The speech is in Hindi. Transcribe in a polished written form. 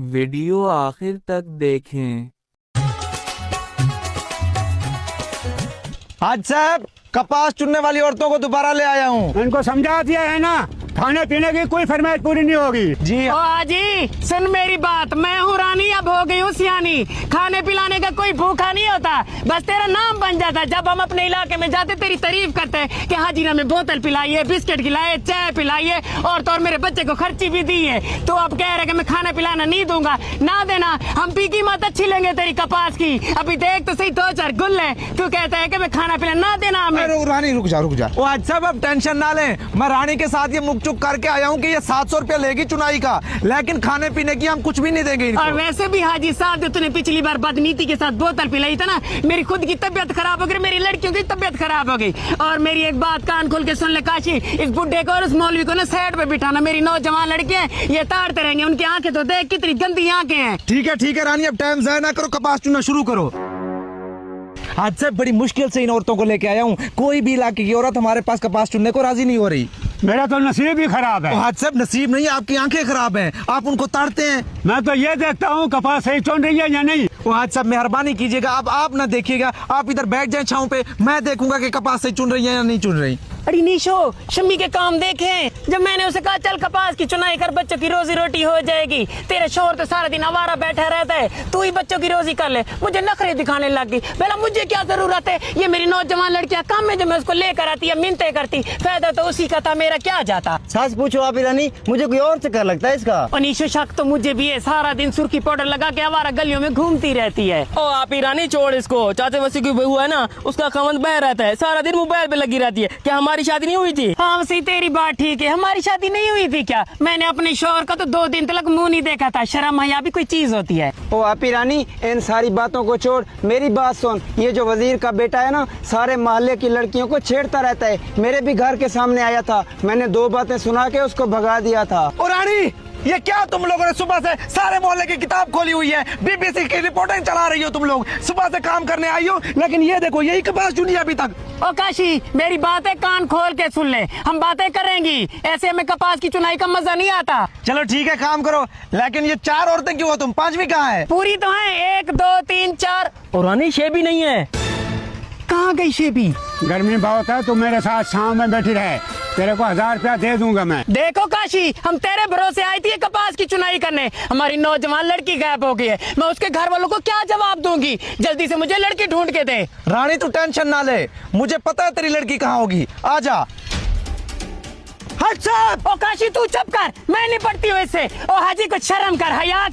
वीडियो आखिर तक देखें। आज साहब कपास चुनने वाली औरतों को दोबारा ले आया हूँ। इनको समझा दिया है ना, खाने पीने की कोई फरमाइश पूरी नहीं होगी। जी ओ आजी सुन मेरी बात, मैं हूँ रानी, अब हो गई हूँ सियानी। खाने पिलाने का कोई भूखा नहीं होता, बस तेरा नाम बन जाता। जब हम अपने इलाके में जाते तेरी तारीफ करते हैं कि हाजी ने हमें बोतल पिलाई है, बिस्किट खिलाए, चाय पिलाई है और तो और मेरे बच्चे को खर्ची भी दी है। तो अब कह रहे कि मैं खाना पिलाना नहीं दूंगा। ना देना, हम पी की मत अच्छी लेंगे तेरी कपास की। अभी देख तो सही 2-4 गुल है, तू कहता है कि मैं खाना पिलाना ना देना हमें। रानी रुक जा। वो आज साहब अब टेंशन ना लें, मैं रानी के साथ ये मुक चुक करके आया हूँ कि ये 700 रुपया लेगी चुनाई का, लेकिन खाने पीने की हम कुछ भी नहीं देंगे इनको। और वैसे भी हाजी साहब, जो तूने पिछली बार बदनीति के साथ बोतल पिलाई था ना, मेरी खुद की तबीयत खराब हो गई, मेरी लड़कियों की तबीयत खराब हो गई। और मेरी एक बात कान खोल के सुन ले काशी, इस बुड्ढे को और इस मौलवी को ना साइड पे बिठाना। मेरी नौजवान लड़कियां ये ताड़ते रहेंगे, उनकी आंखें तो देख कितनी गंदी आंखें हैं। ठीक है रानी, अब टाइम जाया ना करो, कपास चुनना शुरू करो। आज से बड़ी मुश्किल से इन औरतों को लेके आया हूँ। कोई भी इलाके की औरत हमारे पास कपास चुनने को राजी नहीं हो रही। मेरा तो नसीब ही खराब है। आज सब नसीब नहीं, आपकी आंखें खराब हैं, आप उनको ताड़ते हैं। मैं तो ये देखता हूँ कपास सही चुन रही है या नहीं। वो आज सब मेहरबानी कीजिएगा, अब आप ना देखिएगा, आप इधर बैठ जाएं छांव पे, मैं देखूंगा कि कपास सही चुन रही है या नहीं चुन रही। अरे नीशो, शम्मी के काम देखे। जब मैंने उसे कहा चल कपास की चुनाई कर, बच्चों की रोजी रोटी हो जाएगी, तेरा शोहर तो सारा दिन आवारा बैठा रहता है, तू ही बच्चों की रोजी कर ले। मुझे नखरे दिखाने लग गई। पहला मुझे क्या जरूरत है, ये मेरी नौजवान लड़कियां काम में, जब मैं उसको लेकर आती है मिन्नतें करती, फायदा तो उसी का था, मेरा क्या जाता। सच पूछो आप रानी, मुझे कोई और चक्कर लगता है इसका। और नीशो शक तो मुझे भी है, सारा दिन सुर्खी पाउडर लगा के आवारा गलियों में घूमती रहती है। ओ आप ईरानी छोड़ इसको, चाचे वसी की बहू है ना, उसका खमन बह रहता है, सारा दिन मोबाइल पे लगी रहती है। क्या हमारी शादी नहीं हुई थी? हाँ वसी तेरी बात ठीक है, हमारी शादी नहीं हुई थी क्या? मैंने अपने शोहर का तो 2 दिन तक मुंह नहीं देखा था। शर्म हया भी कोई चीज होती है। ओ आपी रानी, इन सारी बातों को छोड़, मेरी बात सुन। ये जो वजीर का बेटा है ना, सारे मोहल्ले की लड़कियों को छेड़ता रहता है। मेरे भी घर के सामने आया था, मैंने 2 बातें सुना के उसको भगा दिया था। और रानी, ये क्या तुम लोगों ने सुबह से सारे मोहल्ले की किताब खोली हुई है, बीबीसी की रिपोर्टिंग चला रही हो तुम लोग, सुबह से काम करने आई हो, लेकिन ये देखो यही कपास चुनी अभी तक। ओ काशी, मेरी बातें कान खोल के सुन ले, हम बातें करेंगी, ऐसे हमें कपास की चुनाई का मजा नहीं आता। चलो ठीक है, काम करो, लेकिन ये 4 औरतें क्यों हो तुम, 5वीं कहाँ है? पूरी तो है, 1 2 3 4। और रानी शे भी नहीं है। कहाँ गई शेबी? गर्मी बहुत है, तू मेरे साथ छाँव में बैठी रहे, तेरे को 1000 रुपया दे दूंगा मैं। देखो काशी, हम तेरे भरोसे आई थी कपास की चुनाई करने, हमारी नौजवान लड़की गायब हो गई है। मैं उसके घर वालों को क्या जवाब दूंगी? जल्दी से मुझे लड़की ढूंढ के दे। रानी तू टेंशन ना ले, मुझे पता है तेरी लड़की कहाँ होगी, आजा। ओ काशी तू चुप कर, मैं नहीं पढ़ती हूँ इससे। ओ हाजी कुछ शर्म कर, हया कर।